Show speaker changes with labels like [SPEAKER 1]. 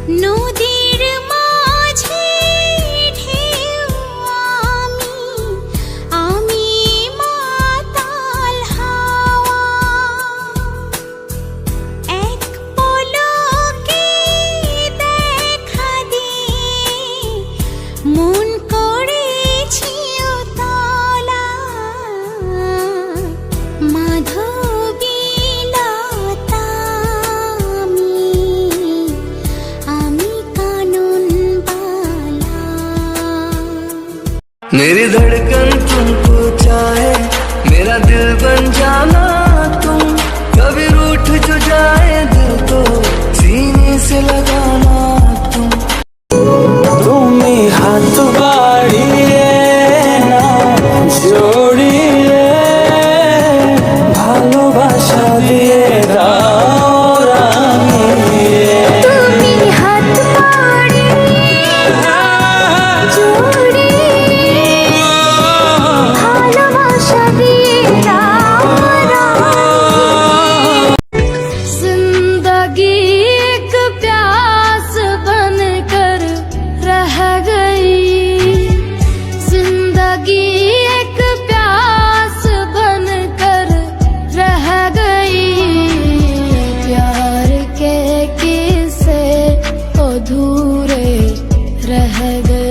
[SPEAKER 1] নদীর মাঝে ঢেউ আমি মাতাল হাওয়া, এক পলকে দেখা দিয়ে মন করেছি উতলা। মাধবীলতা আমি কানন বালা।
[SPEAKER 2] मेरी धड़कन तुमको चाहे, मेरा दिल बन जाना तुम। कभी रूठ जो जाए दिल को सीने से लगाना तुम। तुम्हें हाथ बाड़िए ना জড়িয়ে ভালোবাসা দিয়ে দাও রাঙিয়ে।
[SPEAKER 1] তুমি হাত বাড়িয়ে জড়িয়ে ভালোবাসা দিয়ে দাও রাঙিয়ে। जिंदगी एक प्यास बनकर रह गई, जिंदगी एक प्यास बनकर रह गई। प्यार के किस्से अधूरे रह गए।